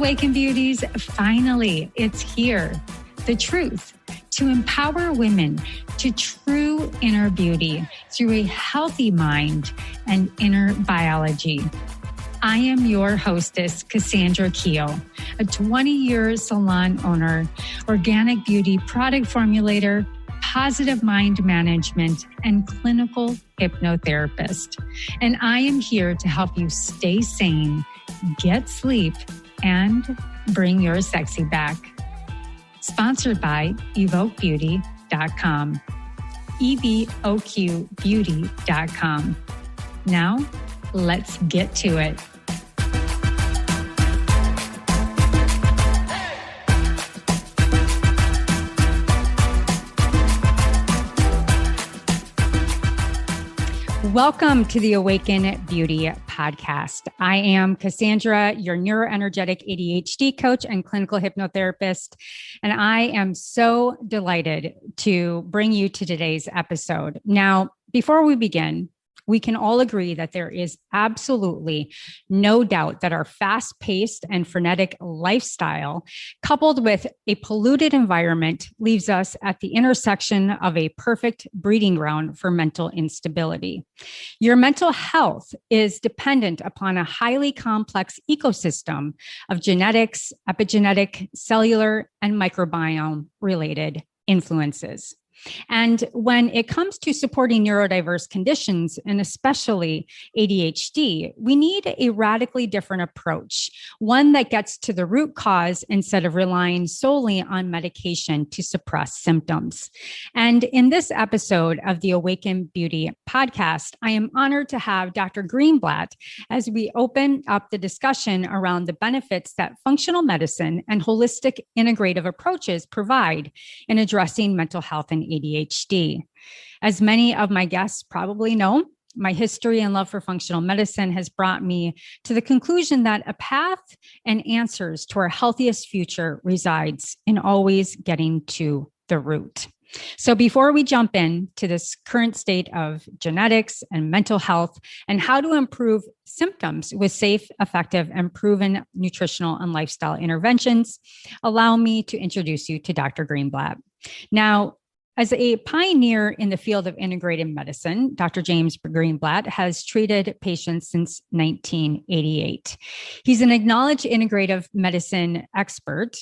Awaken Beauties, finally, it's here. The truth to empower women to true inner beauty through a healthy mind and inner biology. I am your hostess, Cassandra Keel, a 20-year salon owner, organic beauty product formulator, positive mind management, and clinical hypnotherapist. And I am here to help you stay sane, get sleep, and bring your sexy back. Sponsored by evoquebeauty.com. evoquebeauty.com. Now, let's get to it. Welcome to the Awaken Beauty Podcast. I am Cassandra, your neuroenergetic ADHD coach and clinical hypnotherapist, and I am so delighted to bring you to today's episode. Now, before we begin, we can all agree that there is absolutely no doubt that our fast-paced and frenetic lifestyle, coupled with a polluted environment, leaves us at the intersection of a perfect breeding ground for mental instability. Your mental health is dependent upon a highly complex ecosystem of genetics, epigenetic, cellular, and microbiome-related influences. And when it comes to supporting neurodiverse conditions, and especially ADHD, we need a radically different approach, one that gets to the root cause instead of relying solely on medication to suppress symptoms. And in this episode of the Awaken Beauty Podcast, I am honored to have Dr. Greenblatt as we open up the discussion around the benefits that functional medicine and holistic integrative approaches provide in addressing mental health and ADHD. As many of my guests probably know, my history and love for functional medicine has brought me to the conclusion that a path and answers to our healthiest future resides in always getting to the root. So before we jump into this current state of genetics and mental health and how to improve symptoms with safe, effective, and proven nutritional and lifestyle interventions, allow me to introduce you to Dr. Greenblatt. Now, as a pioneer in the field of integrative medicine, Dr. James Greenblatt has treated patients since 1988. He's an acknowledged integrative medicine expert,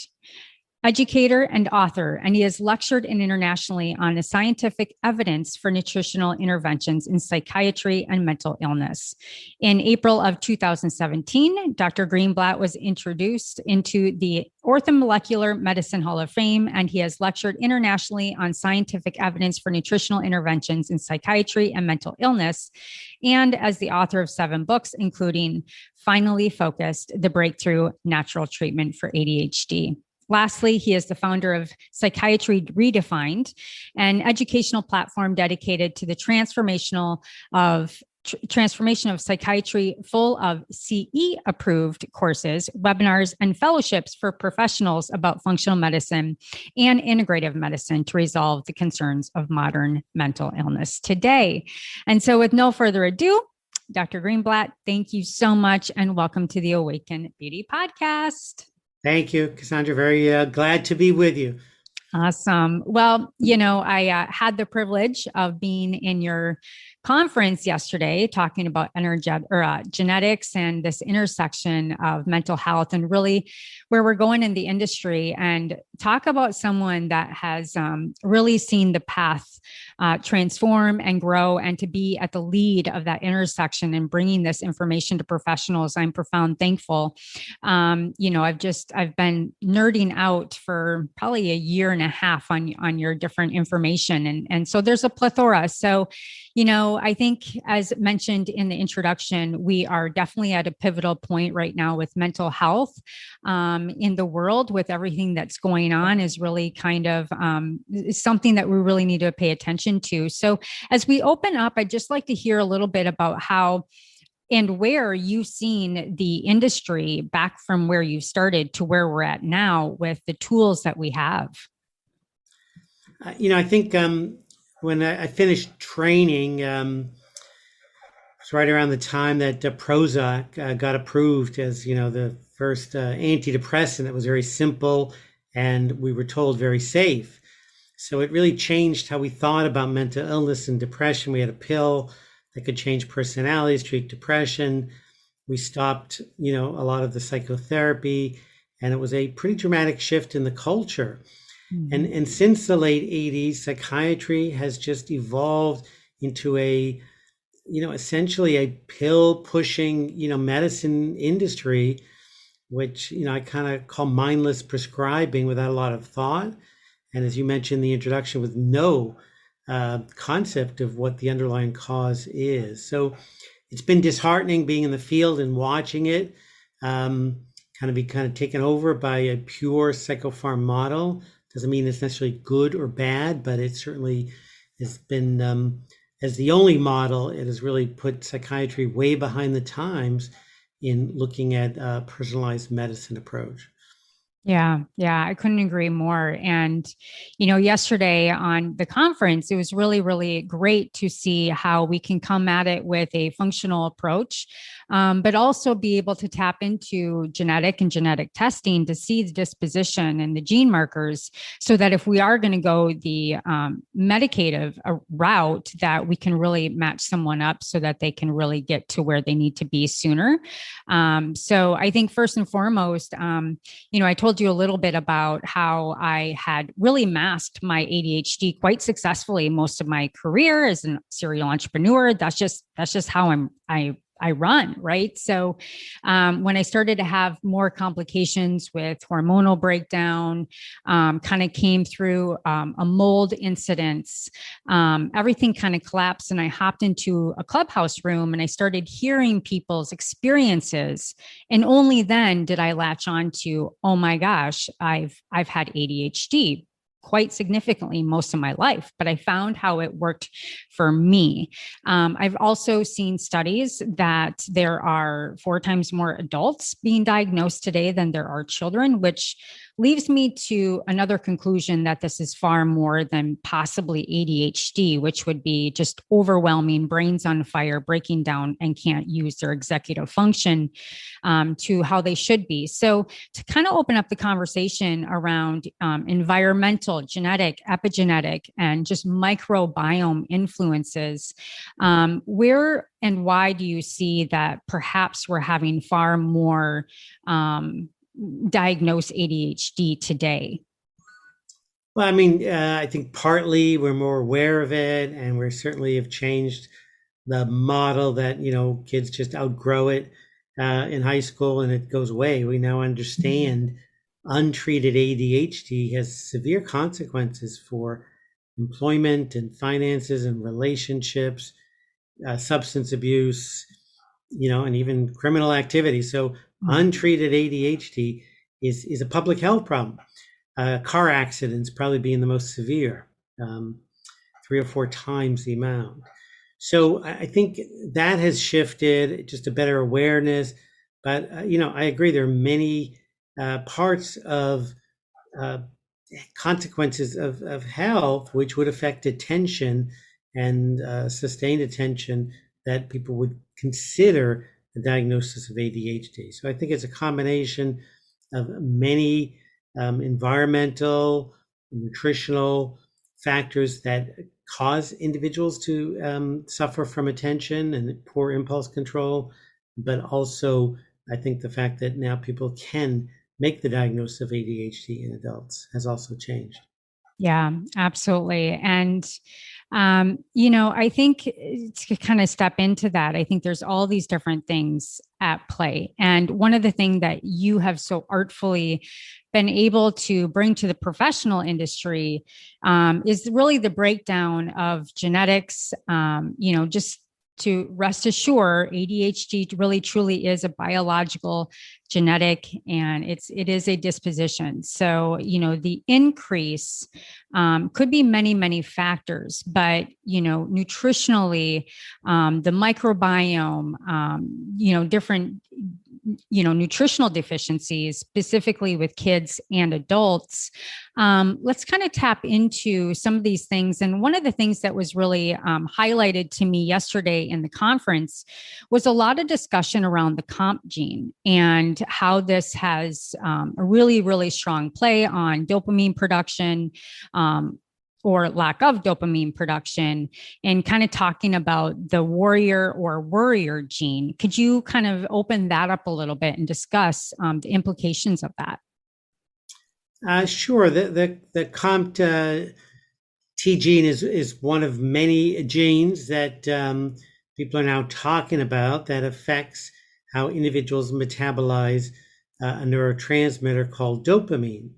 educator, and author, and he has lectured internationally on the scientific evidence for nutritional interventions in psychiatry and mental illness. In April of 2017, Dr. Greenblatt was introduced into the Orthomolecular Medicine Hall of Fame, and he has lectured internationally on scientific evidence for nutritional interventions in psychiatry and mental illness, and as the author of 7 books, including Finally Focused, The Breakthrough Natural Treatment for ADHD. Lastly, he is the founder of Psychiatry Redefined, an educational platform dedicated to the transformation of psychiatry, full of CE-approved courses, webinars, and fellowships for professionals about functional medicine and integrative medicine to resolve the concerns of modern mental illness today. And so with no further ado, Dr. Greenblatt, thank you so much and welcome to the Awaken Beauty Podcast. Thank you, Cassandra. Very glad to be with you. Awesome. Well, I had the privilege of being in your conference yesterday talking about genetics and this intersection of mental health and really where we're going in the industry, and talk about someone that has really seen the path transform and grow, and to be at the lead of that intersection and bringing this information to professionals. I'm profound thankful. I've been nerding out for probably a year and a half on your different information. And so there's a plethora. So, I think as mentioned in the introduction, we are definitely at a pivotal point right now with mental health in the world, with everything that's going on, is really kind of something that we really need to pay attention to. So as we open up, I'd just like to hear a little bit about how and where you've seen the industry back from where you started to where we're at now with the tools that we have. I think when I finished training, It's right around the time that Prozac got approved as, the first antidepressant that was very simple and we were told very safe. So it really changed how we thought about mental illness and depression. We had a pill that could change personalities, treat depression. We stopped, a lot of the psychotherapy, and it was a pretty dramatic shift in the culture. Mm-hmm. And since the late 80s, psychiatry has just evolved into essentially a pill pushing, medicine industry, which, I kind of call mindless prescribing without a lot of thought. And as you mentioned in the introduction, with no concept of what the underlying cause is. So it's been disheartening being in the field and watching it kind of taken over by a pure psychopharm model. Doesn't mean it's necessarily good or bad, but it certainly has been, as the only model, it has really put psychiatry way behind the times in looking at a personalized medicine approach. Yeah, I couldn't agree more. And, yesterday on the conference, it was really, really great to see how we can come at it with a functional approach, but also be able to tap into genetic testing to see the disposition and the gene markers so that if we are going to go the medicative route, that we can really match someone up so that they can really get to where they need to be sooner. So I think first and foremost, I told you a little bit about how I had really masked my ADHD quite successfully most of my career as a serial entrepreneur. That's just how I run, right? So when I started to have more complications with hormonal breakdown, kind of came through a mold incidents, everything kind of collapsed, and I hopped into a clubhouse room and I started hearing people's experiences. And only then did I latch on to, oh my gosh, I've had ADHD quite significantly most of my life, but I found how it worked for me. I've also seen studies that there are 4 times more adults being diagnosed today than there are children, which leaves me to another conclusion that this is far more than possibly ADHD, which would be just overwhelming, brains on fire, breaking down, and can't use their executive function to how they should be. So to kind of open up the conversation around environmental, genetic, epigenetic, and just microbiome influences, where and why do you see that perhaps we're having far more diagnosed ADHD today? Well, I think partly we're more aware of it, and we certainly have changed the model that, kids just outgrow it in high school and it goes away. We now understand untreated ADHD has severe consequences for employment and finances and relationships, substance abuse, and even criminal activity. So untreated ADHD is a public health problem. Car accidents probably being the most severe, 3 or 4 times the amount. So I think that has shifted, just a better awareness. But, I agree there are many parts of consequences of health which would affect attention and sustained attention that people would consider the diagnosis of ADHD. So I think it's a combination of many environmental, nutritional factors that cause individuals to suffer from attention and poor impulse control, but also I think the fact that now people can make the diagnosis of ADHD in adults has also changed. Yeah, absolutely. And, I think to kind of step into that, I think there's all these different things at play. And one of the things that you have so artfully been able to bring to the professional industry is really the breakdown of genetics, just to rest assured, ADHD really truly is a biological, genetic, and it is a disposition. So, the increase could be many, many factors, but, nutritionally, the microbiome, different nutritional deficiencies, specifically with kids and adults. Let's kind of tap into some of these things. And one of the things that was really highlighted to me yesterday in the conference was a lot of discussion around the COMT gene and how this has a really, really strong play on dopamine production, or lack of dopamine production, and kind of talking about the warrior or worrier gene. Could you kind of open that up a little bit and discuss the implications of that? Sure. The COMT T gene is one of many genes that people are now talking about that affects how individuals metabolize a neurotransmitter called dopamine.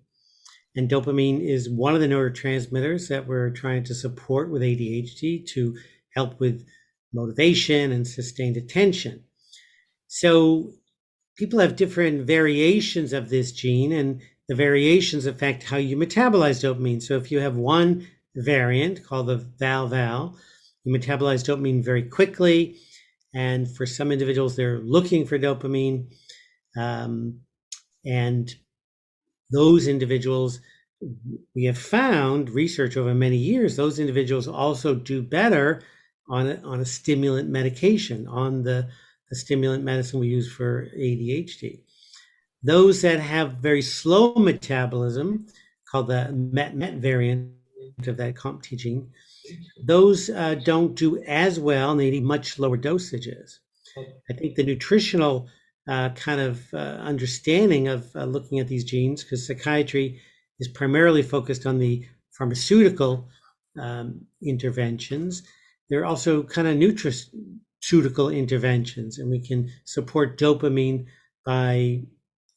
And dopamine is one of the neurotransmitters that we're trying to support with ADHD to help with motivation and sustained attention. So people have different variations of this gene, and the variations affect how you metabolize dopamine. So if you have one variant called the VAL-VAL, you metabolize dopamine very quickly. And for some individuals, they're looking for dopamine. And those individuals, we have found research over many years, those individuals also do better on a stimulant medication, on the stimulant medicine we use for ADHD. Those that have very slow metabolism, called the MET variant of that COMT gene, those don't do as well, and they need much lower dosages. I think the nutritional kind of understanding of looking at these genes, because psychiatry is primarily focused on the pharmaceutical interventions. There are also kind of nutraceutical interventions, and we can support dopamine by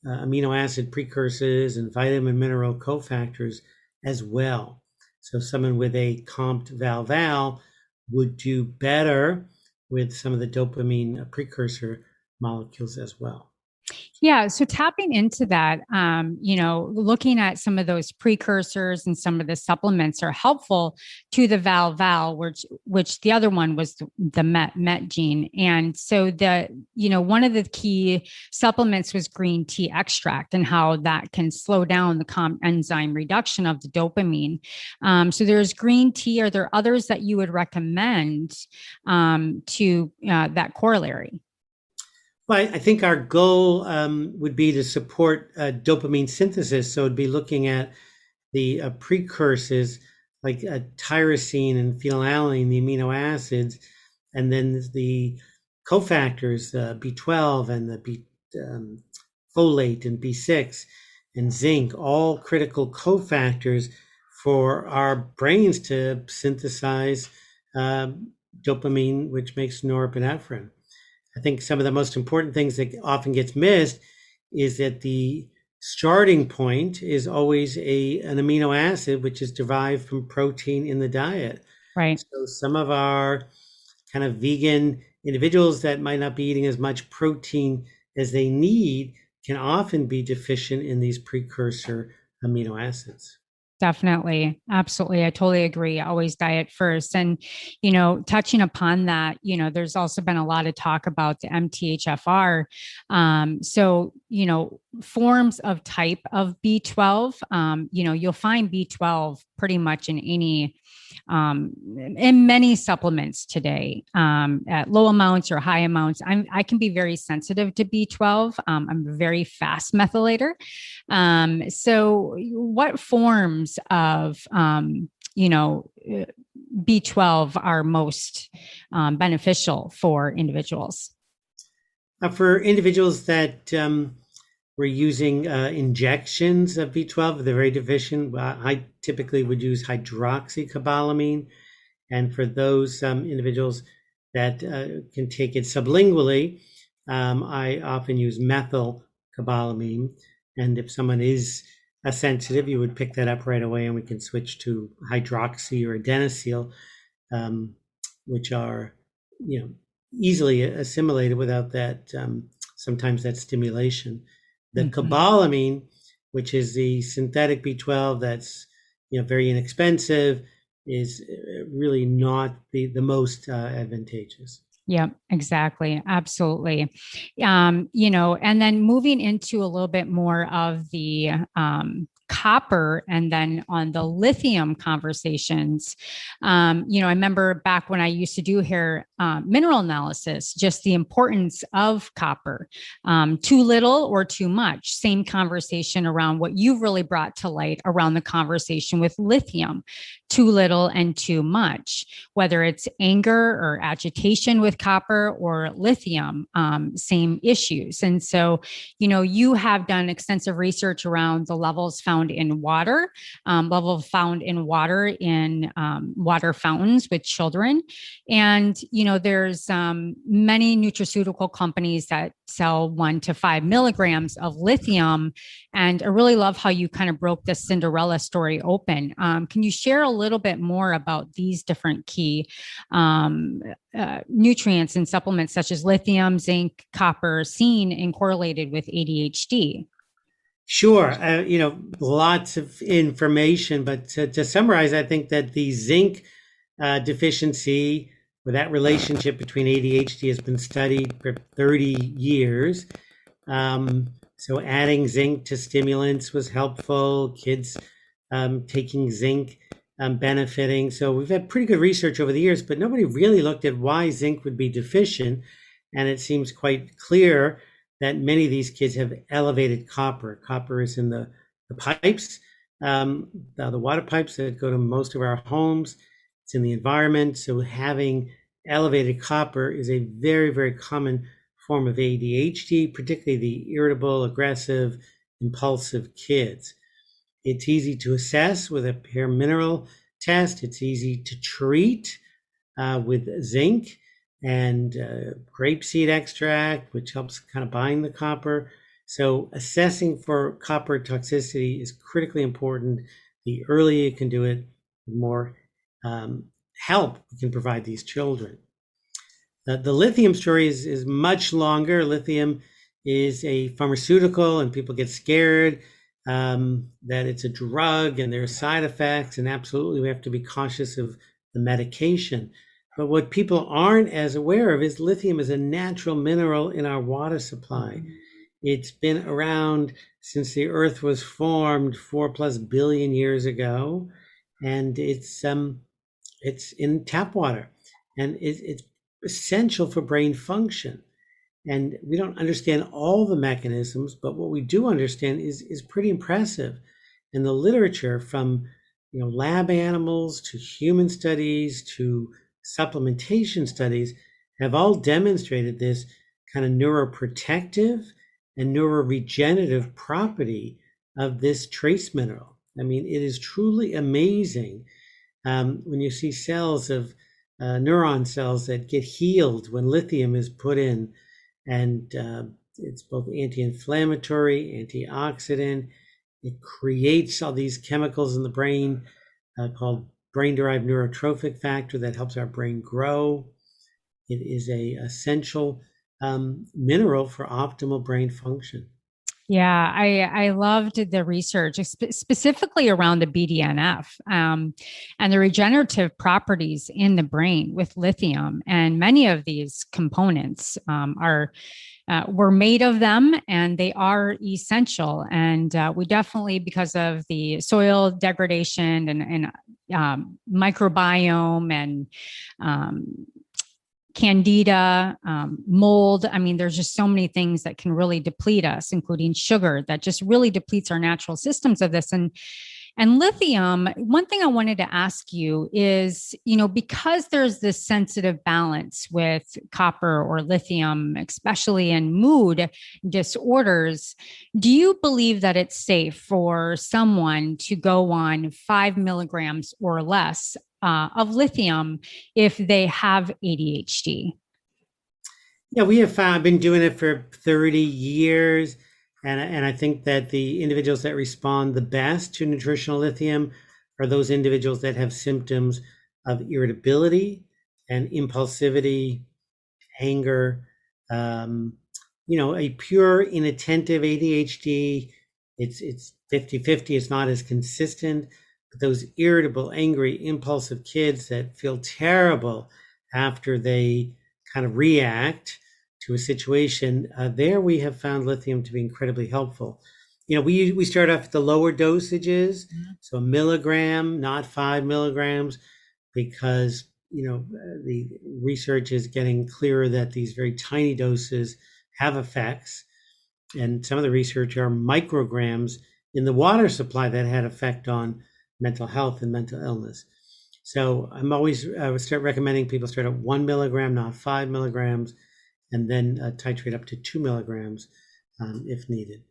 amino acid precursors and vitamin mineral cofactors as well. So someone with a COMT VAL-VAL would do better with some of the dopamine precursor molecules as well. Yeah. So tapping into that, looking at some of those precursors and some of the supplements are helpful to the VAL-VAL, which the other one was the MET gene. And so one of the key supplements was green tea extract and how that can slow down the COMT enzyme reduction of the dopamine. So there's green tea. Are there others that you would recommend to that corollary? Well, I think our goal would be to support dopamine synthesis. So it'd be looking at the precursors like tyrosine and phenylalanine, the amino acids, and then the cofactors, B12 and the folate and B6 and zinc, all critical cofactors for our brains to synthesize dopamine, which makes norepinephrine. I think some of the most important things that often gets missed is that the starting point is always an amino acid, which is derived from protein in the diet. Right. So some of our kind of vegan individuals that might not be eating as much protein as they need can often be deficient in these precursor amino acids. Definitely. Absolutely. I totally agree. Always diet first. And, touching upon that, there's also been a lot of talk about the MTHFR. Forms of type of B12, you'll find B12 pretty much in many supplements today, at low amounts or high amounts. I can be very sensitive to B12. I'm a very fast methylator. So what forms of, B12 are most beneficial for individuals? For individuals that we're using injections of B12, they're very deficient. I typically would use hydroxycobalamin. And for those individuals that can take it sublingually, I often use methylcobalamin. And if someone is sensitive, you would pick that up right away, and we can switch to hydroxy or adenosine, which are, easily assimilated without that, sometimes that stimulation. The cobalamin, which is the synthetic B12 that's, very inexpensive, is really not the most advantageous. Yeah, exactly. Absolutely. And then moving into a little bit more of the copper and then on the lithium conversations. I remember back when I used to do hair mineral analysis, just the importance of copper, too little or too much. Same conversation around what you've really brought to light around the conversation with lithium, too little and too much, whether it's anger or agitation with copper or lithium, same issues. And so, you have done extensive research around the levels found in water, in water fountains with children. And, there's many nutraceutical companies that sell 1 to 5 milligrams of lithium. And I really love how you kind of broke the Cinderella story open. Can you share a little bit more about these different key nutrients and supplements such as lithium, zinc, copper, seen and correlated with ADHD? Sure. Lots of information, but to summarize, I think that the zinc deficiency or that relationship between ADHD has been studied for 30 years. So adding zinc to stimulants was helpful. Kids taking zinc benefiting. So we've had pretty good research over the years, but nobody really looked at why zinc would be deficient. And it seems quite clear that many of these kids have elevated copper. Copper is in the pipes, the water pipes that go to most of our homes. It's in the environment. So having elevated copper is a very, very common form of ADHD, particularly the irritable, aggressive, impulsive kids. It's easy to assess with a hair mineral test. It's easy to treat with zinc and grapeseed extract, which helps kind of bind the copper. So assessing for copper toxicity is critically important. The earlier you can do it, the more help we can provide these children. The lithium story is much longer. Lithium is a pharmaceutical, and people get scared that it's a drug and there are side effects, and absolutely we have to be cautious of the medication. But what people aren't as aware of is lithium is a natural mineral in our water supply. It's been around since the earth was formed 4+ billion years ago, and it's in tap water, and it's essential for brain function. And we don't understand all the mechanisms, but what we do understand is pretty impressive. And the literature from lab animals to human studies to supplementation studies have all demonstrated this kind of neuroprotective and neuroregenerative property of this trace mineral. I mean, it is truly amazing when you see cells of neuron cells that get healed when lithium is put in. And it's both anti-inflammatory, antioxidant. It creates all these chemicals in the brain called brain-derived neurotrophic factor that helps our brain grow. It is an essential mineral for optimal brain function. Yeah, I loved the research specifically around the BDNF and the regenerative properties in the brain with lithium. And many of these components were made of them, and they are essential. And we definitely, because of the soil degradation and microbiome and candida, mold. I mean, there's just so many things that can really deplete us, including sugar, that just really depletes our natural systems of this. And lithium, one thing I wanted to ask you is, because there's this sensitive balance with copper or lithium, especially in mood disorders, do you believe that it's safe for someone to go on 5 milligrams or less of lithium if they have ADHD? Yeah, we have found, been doing it for 30 years. And I think that the individuals that respond the best to nutritional lithium are those individuals that have symptoms of irritability and impulsivity, anger, a pure inattentive ADHD. It's 50-50. It's not as consistent. But those irritable, angry, impulsive kids that feel terrible after they kind of react to a situation, there we have found lithium to be incredibly helpful. We start off at the lower dosages, so a milligram, not 5 milligrams, because the research is getting clearer that these very tiny doses have effects, and some of the research are micrograms in the water supply that had effect on mental health and mental illness. So I'm always start recommending people start at 1 milligram, not 5 milligrams, and then titrate up to 2 milligrams if needed.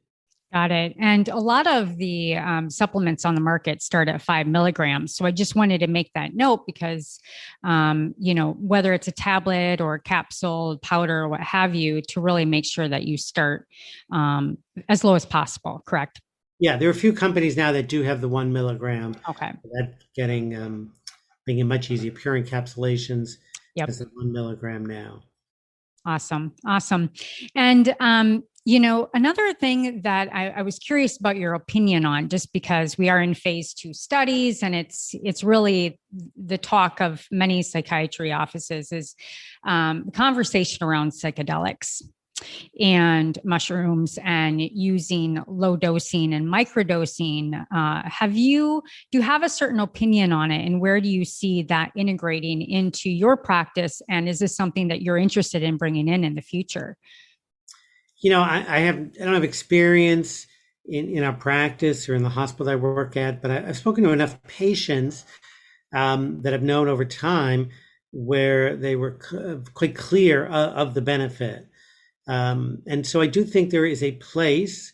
Got it. And a lot of the supplements on the market start at 5 milligrams. So I just wanted to make that note because, whether it's a tablet or a capsule, powder, or what have you, to really make sure that you start as low as possible. Correct? Yeah, there are a few companies now that do have the 1 milligram. Okay. That's making it much easier. Pure encapsulations as the 1 milligram now. Awesome. And, another thing that I was curious about your opinion on, just because we are in phase 2 studies and it's really the talk of many psychiatry offices is the conversation around psychedelics and mushrooms and using low dosing and microdosing. Do you have a certain opinion on it, and where do you see that integrating into your practice? And is this something that you're interested in bringing in the future? I don't have experience in our practice or in the hospital I work at, but I've spoken to enough patients that I've known over time where they were quite clear of the benefit. And so I do think there is a place,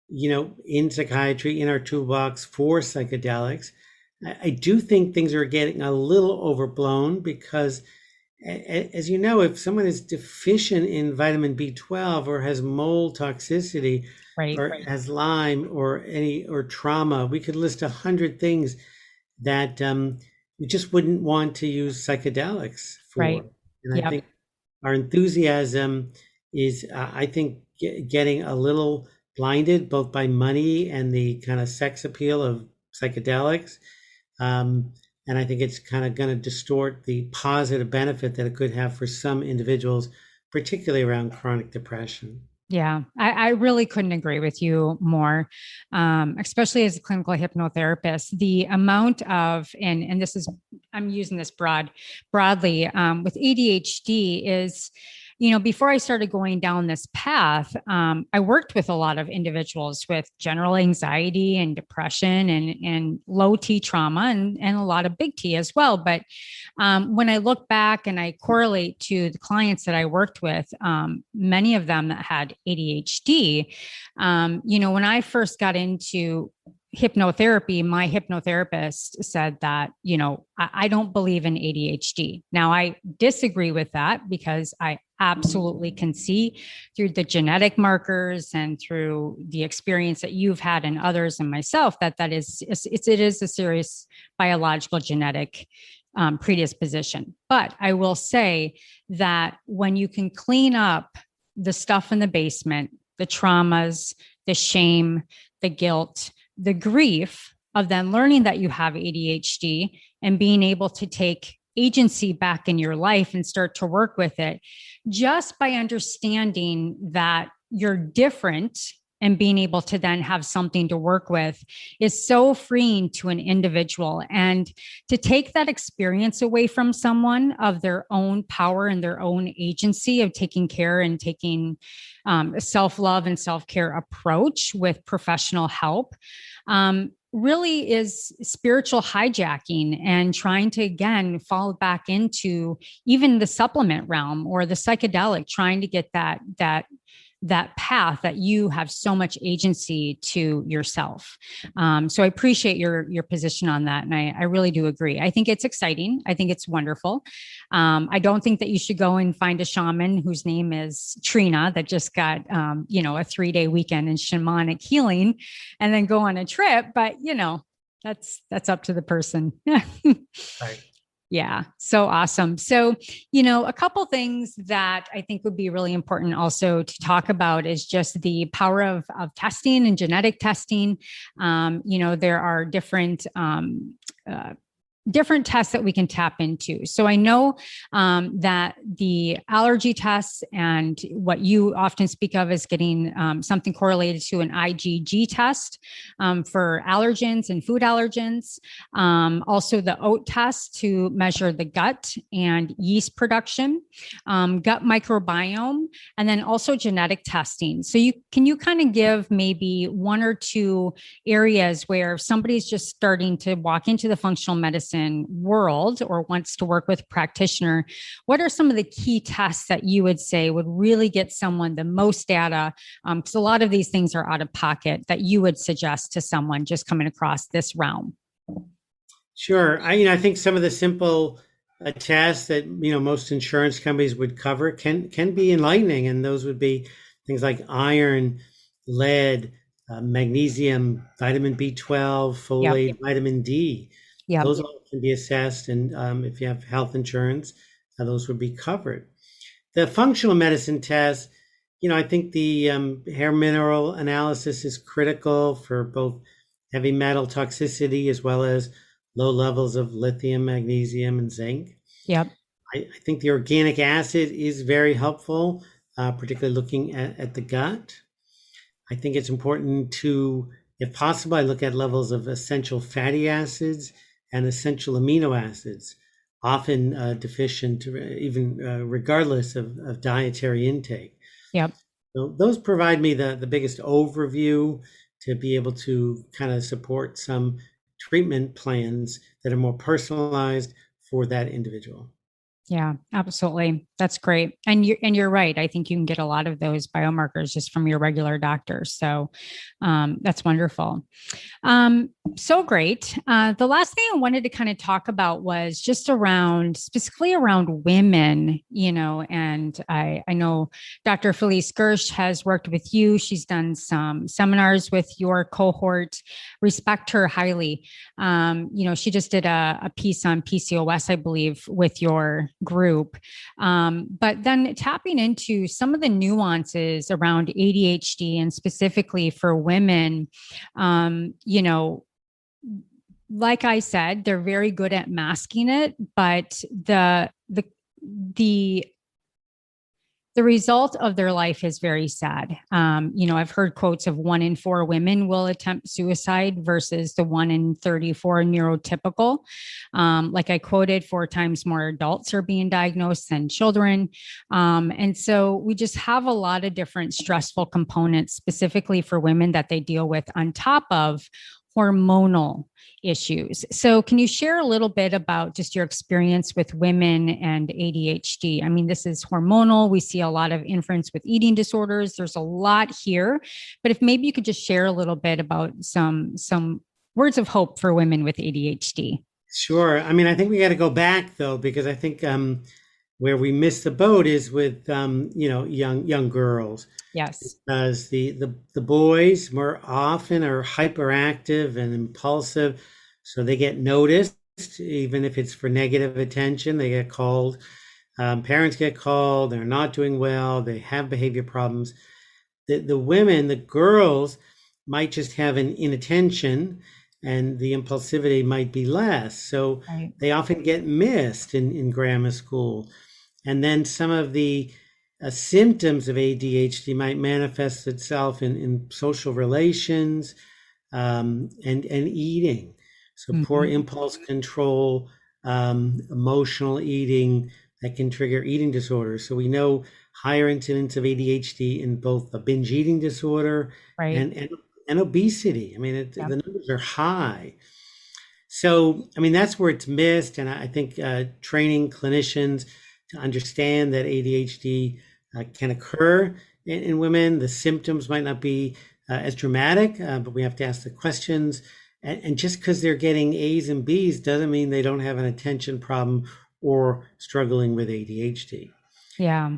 in psychiatry, in our toolbox for psychedelics. I do think things are getting a little overblown because, as you know, if someone is deficient in vitamin B12 or has mold toxicity, or has Lyme or trauma, we could list 100 things that you just wouldn't want to use psychedelics for. Right. And I think our enthusiasm is, I think, getting a little blinded both by money and the kind of sex appeal of psychedelics. And I think it's kind of going to distort the positive benefit that it could have for some individuals, particularly around chronic depression. Yeah, I really couldn't agree with you more, especially as a clinical hypnotherapist. The amount of, and this is, I'm using this broadly with ADHD is, before I started going down this path, I worked with a lot of individuals with general anxiety and depression and low T trauma and a lot of big T as well. But when I look back and I correlate to the clients that I worked with, many of them that had ADHD, when I first got into hypnotherapy, my hypnotherapist said that, I don't believe in ADHD. Now, I disagree with that because I absolutely can see through the genetic markers and through the experience that you've had and others and myself that it is a serious biological genetic predisposition. But I will say that when you can clean up the stuff in the basement, the traumas, the shame, the guilt, the grief of then learning that you have ADHD and being able to take agency back in your life and start to work with it, just by understanding that you're different and being able to then have something to work with is so freeing to an individual. And to take that experience away from someone of their own power and their own agency of taking care and taking self-love and self-care approach with professional help, really is spiritual hijacking and trying to, again, fall back into even the supplement realm or the psychedelic, trying to get that path that you have so much agency to yourself. So I appreciate your position on that. And I really do agree. I think it's exciting. I think it's wonderful. I don't think that you should go and find a shaman whose name is Trina that just got, a 3-day weekend in shamanic healing and then go on a trip. But, that's up to the person. Right. Yeah. So awesome. So, a couple things that I think would be really important also to talk about is just the power of testing and genetic testing. There are different different tests that we can tap into. So I know that the allergy tests and what you often speak of as getting something correlated to an IgG test for allergens and food allergens. Also the oat test to measure the gut and yeast production, gut microbiome, and then also genetic testing. So can you kind of give maybe one or two areas where somebody's just starting to walk into the functional medicine world or wants to work with a practitioner, what are some of the key tests that you would say would really get someone the most data? Because a lot of these things are out of pocket that you would suggest to someone just coming across this realm. Sure. I think some of the simple tests that most insurance companies would cover can be enlightening, and those would be things like iron, lead, magnesium, vitamin B12, folate, Yep. vitamin D. Yep. Those all can be assessed, and if you have health insurance, those would be covered. The functional medicine test, I think the hair mineral analysis is critical for both heavy metal toxicity as well as low levels of lithium, magnesium, and zinc. Yep. I think the organic acid is very helpful, particularly looking at the gut. I think it's important to, if possible, I look at levels of essential fatty acids and essential amino acids, often deficient, even regardless of dietary intake. Yep. So those provide me the biggest overview to be able to kind of support some treatment plans that are more personalized for that individual. Yeah, absolutely. That's great. And you're right. I think you can get a lot of those biomarkers just from your regular doctor. So that's wonderful. So great. The last thing I wanted to kind of talk about was just specifically around women, and I know Dr. Felice Gersh has worked with you. She's done some seminars with your cohort. Respect her highly. She just did a piece on PCOS, I believe, with your group. But then tapping into some of the nuances around ADHD and specifically for women, like I said, they're very good at masking it, but the result of their life is very sad. I've heard quotes of 1 in 4 women will attempt suicide versus the 1 in 34 neurotypical. Like I quoted, 4 times more adults are being diagnosed than children. And so we just have a lot of different stressful components specifically for women that they deal with on top of hormonal issues. So can you share a little bit about just your experience with women and ADHD? I mean, this is hormonal. We see a lot of inference with eating disorders. There's a lot here, but if maybe you could just share a little bit about some words of hope for women with ADHD. Sure. I mean, I think we got to go back though, because I think where we missed the boat is with young girls. Yes. Because the boys more often are hyperactive and impulsive, so they get noticed, even if it's for negative attention. They get called. Parents get called. They're not doing well. They have behavior problems. The women, the girls, might just have an inattention, and the impulsivity might be less. So right. They often get missed in grammar school. And then some of the symptoms of ADHD might manifest itself in social relations and eating. So poor impulse control, emotional eating that can trigger eating disorders. So we know higher incidence of ADHD in both a binge eating disorder right. and obesity. I mean, the numbers are high. So, I mean, that's where it's missed. And I think training clinicians to understand that ADHD can occur in women. The symptoms might not be as dramatic, but we have to ask the questions. And just because they're getting A's and B's doesn't mean they don't have an attention problem or struggling with ADHD. Yeah.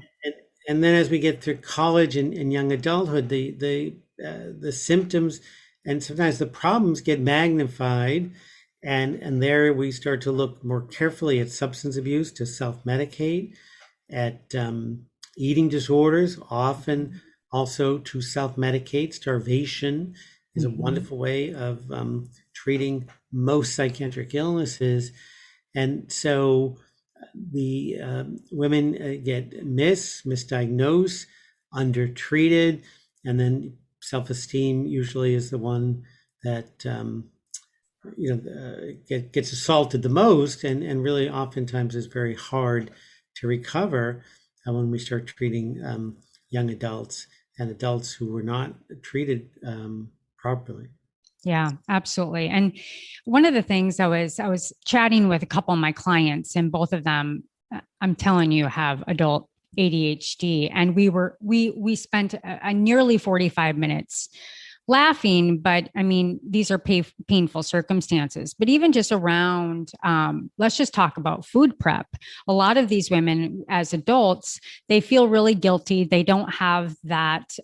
And then as we get through college and young adulthood, the symptoms and sometimes the problems get magnified. And there we start to look more carefully at substance abuse, to self-medicate, at eating disorders, often also to self-medicate. Starvation is a wonderful way of treating most psychiatric illnesses. And so the women get misdiagnosed, undertreated, and then self-esteem usually is the one that gets assaulted the most, and really oftentimes is very hard to recover when we start treating young adults and adults who were not treated properly. Yeah, absolutely. And one of the things I was chatting with a couple of my clients, and both of them, I'm telling you, have adult ADHD, and we spent a nearly 45 minutes laughing, but I mean, these are painful circumstances. But even just around, let's just talk about food prep. A lot of these women, as adults, they feel really guilty. They don't have that.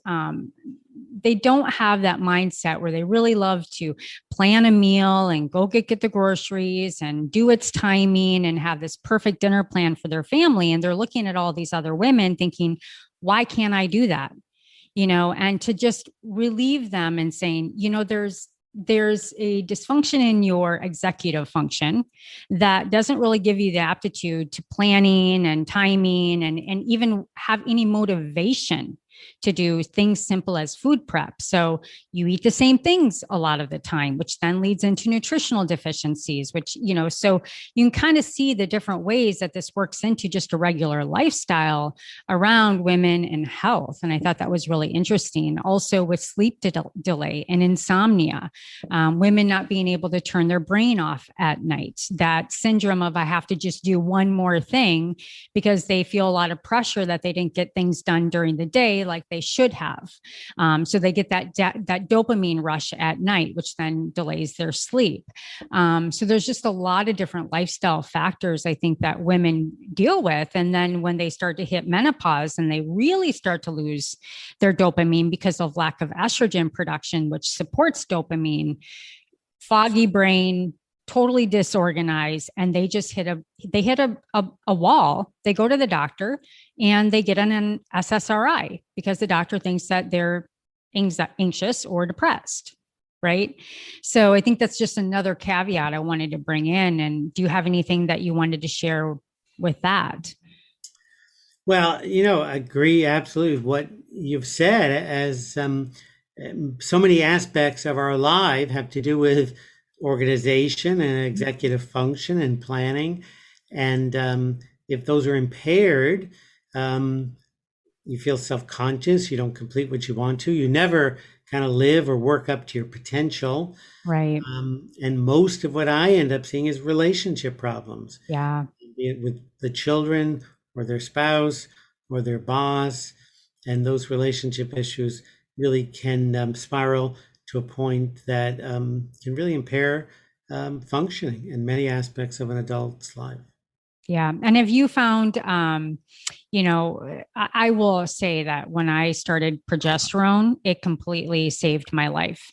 They don't have that mindset where they really love to plan a meal and go get the groceries and do its timing and have this perfect dinner plan for their family. And they're looking at all these other women thinking, why can't I do that? And to just relieve them and saying, there's a dysfunction in your executive function that doesn't really give you the aptitude to planning and timing and even have any motivation to do things simple as food prep. So you eat the same things a lot of the time, which then leads into nutritional deficiencies, which, so you can kind of see the different ways that this works into just a regular lifestyle around women and health. And I thought that was really interesting. Also with sleep delay and insomnia, women not being able to turn their brain off at night, that syndrome of I have to just do one more thing because they feel a lot of pressure that they didn't get things done during the day like they should have. So they get that dopamine rush at night, which then delays their sleep. So there's just a lot of different lifestyle factors, I think, that women deal with. And then when they start to hit menopause and they really start to lose their dopamine because of lack of estrogen production, which supports dopamine, foggy brain, totally disorganized, and they just hit a wall. They go to the doctor and they get an SSRI because the doctor thinks that they're anxious or depressed, right? So I think that's just another caveat I wanted to bring in. And do you have anything that you wanted to share with that? Well, I agree absolutely with what you've said, as so many aspects of our life have to do with organization and executive function and planning. And if those are impaired, you feel self-conscious, you don't complete what you want to, you never kind of live or work up to your potential. Right. And most of what I end up seeing is relationship problems. Yeah. Be it with the children or their spouse or their boss. And those relationship issues really can spiral to a point that can really impair functioning in many aspects of an adult's life. Yeah. And have you found, I will say that when I started progesterone, it completely saved my life.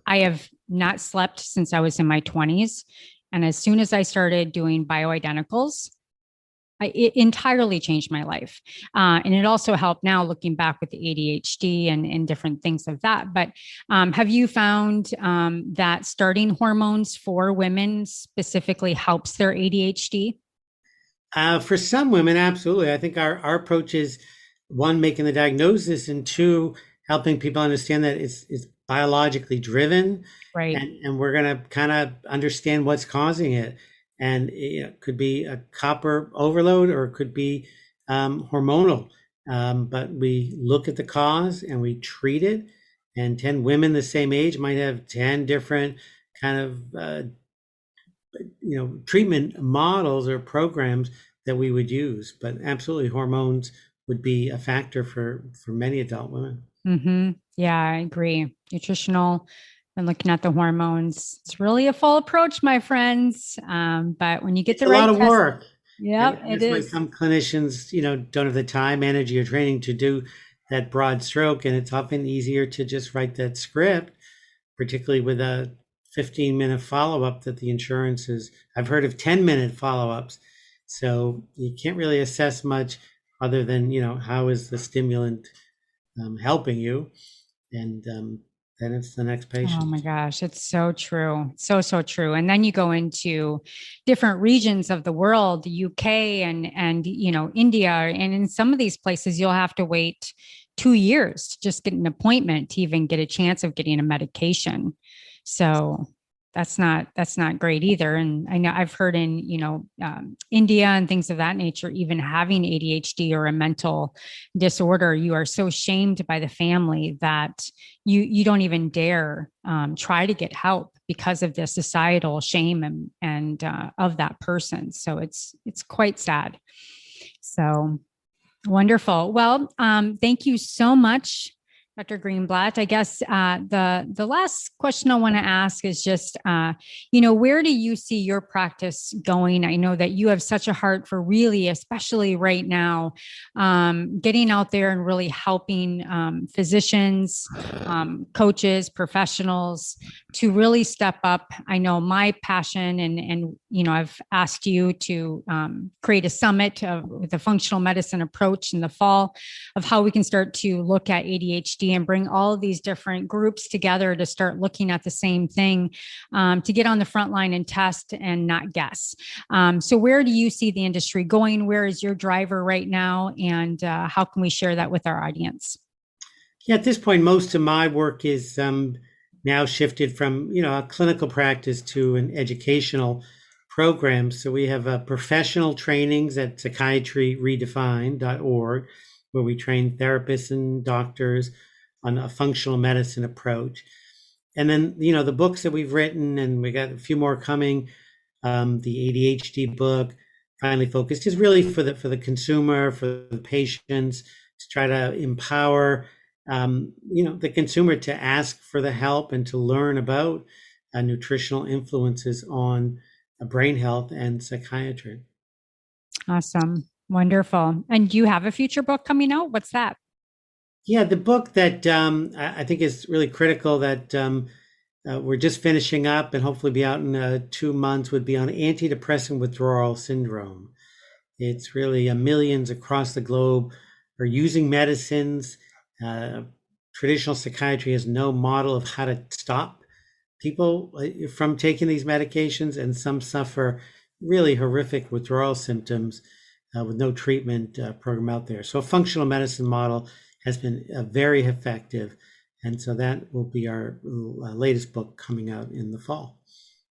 I have not slept since I was in my 20s. And as soon as I started doing bioidenticals, it entirely changed my life. And it also helped now looking back with the ADHD and different things of that. But have you found that starting hormones for women specifically helps their ADHD? For some women, absolutely. I think our approach is, one, making the diagnosis, and two, helping people understand that it's biologically driven. Right. And we're going to kind of understand what's causing it. And it could be a copper overload, or it could be hormonal. But we look at the cause and we treat it. And 10 women the same age might have 10 different kind of treatment models or programs that we would use. But absolutely, hormones would be a factor for many adult women. Mm-hmm. Yeah, I agree. Nutritional and looking at the hormones, it's really a full approach, my friends. But when you get the right, a lot of work. Yeah, it is. Some clinicians, don't have the time, energy, or training to do that broad stroke, and it's often easier to just write that script, particularly with a 15-minute follow-up that the insurance is. I've heard of 10-minute follow-ups, so you can't really assess much other than how is the stimulant helping you, and then it's the next patient. Oh my gosh, it's so true. So, so true. And then you go into different regions of the world, the UK and India. And in some of these places, you'll have to wait 2 years to just get an appointment to even get a chance of getting a medication. So that's not great either. And I know I've heard in, India and things of that nature, even having ADHD or a mental disorder, you are so shamed by the family that you don't even dare try to get help because of the societal shame and of that person. So it's quite sad. So wonderful. Well, thank you so much, Dr. Greenblatt. I guess the last question I want to ask is just, where do you see your practice going? I know that you have such a heart for really, especially right now, getting out there and really helping physicians, coaches, professionals to really step up. I know my passion and I've asked you to create a summit with a functional medicine approach in the fall of how we can start to look at ADHD and bring all of these different groups together to start looking at the same thing, to get on the front line and test and not guess. So where do you see the industry going? Where is your driver right now? And how can we share that with our audience? Yeah, at this point, most of my work is now shifted from, a clinical practice to an educational program. So we have professional trainings at psychiatryredefined.org, where we train therapists and doctors on a functional medicine approach. And then, the books that we've written, and we got a few more coming, the ADHD book, Finally Focused, is really for the consumer, for the patients, to try to empower, the consumer to ask for the help and to learn about nutritional influences on brain health and psychiatry. Awesome. Wonderful. And do you have a future book coming out? What's that? Yeah, the book that I think is really critical that we're just finishing up and hopefully be out in 2 months would be on antidepressant withdrawal syndrome. It's really millions across the globe are using medicines. Traditional psychiatry has no model of how to stop people from taking these medications, and some suffer really horrific withdrawal symptoms with no treatment program out there. So a functional medicine model has been very effective. And so that will be our latest book coming out in the fall.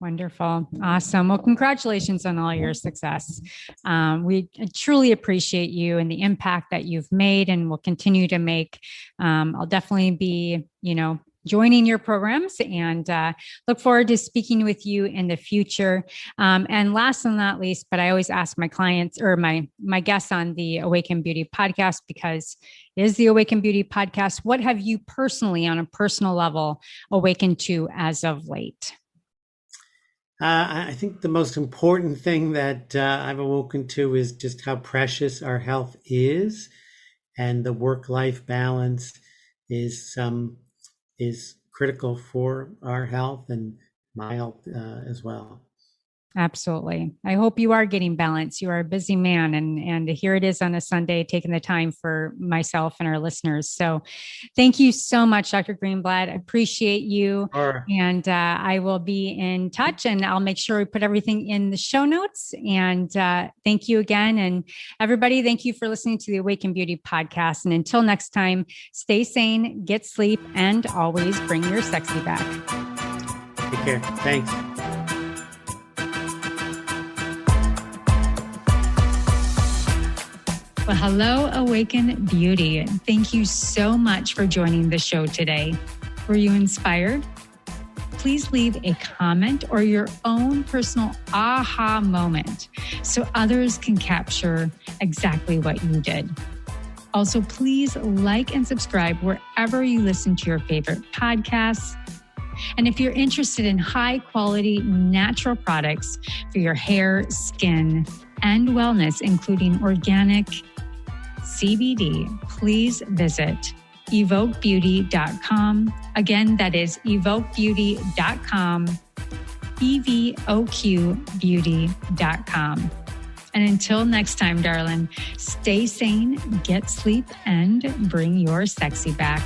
Wonderful. Awesome. Well, congratulations on all your success. We truly appreciate you and the impact that you've made and will continue to make. I'll definitely be, joining your programs and look forward to speaking with you in the future. And last but not least, but I always ask my clients or my guests on the Awaken Beauty Podcast, because it is the Awaken Beauty Podcast. What have you personally, on a personal level, awakened to as of late? I think the most important thing that I've awoken to is just how precious our health is, and the work-life balance is critical for our health and my health as well. Absolutely. I hope you are getting balance. You are a busy man, and here it is on a Sunday, taking the time for myself and our listeners. So thank you so much, Dr. Greenblatt. I appreciate you. Sure. And I will be in touch, and I'll make sure we put everything in the show notes. And thank you again. And everybody, thank you for listening to the Awaken Beauty Podcast. And until next time, stay sane, get sleep, and always bring your sexy back. Take care. Thanks. Well, hello, Awaken Beauty. Thank you so much for joining the show today. Were you inspired? Please leave a comment or your own personal aha moment so others can capture exactly what you did. Also, please like and subscribe wherever you listen to your favorite podcasts. And if you're interested in high quality natural products for your hair, skin, and wellness, including organic CBD, please visit evokebeauty.com. Again, that is evokebeauty.com, evoqbeauty.com. And until next time, darling, stay sane, get sleep, and bring your sexy back.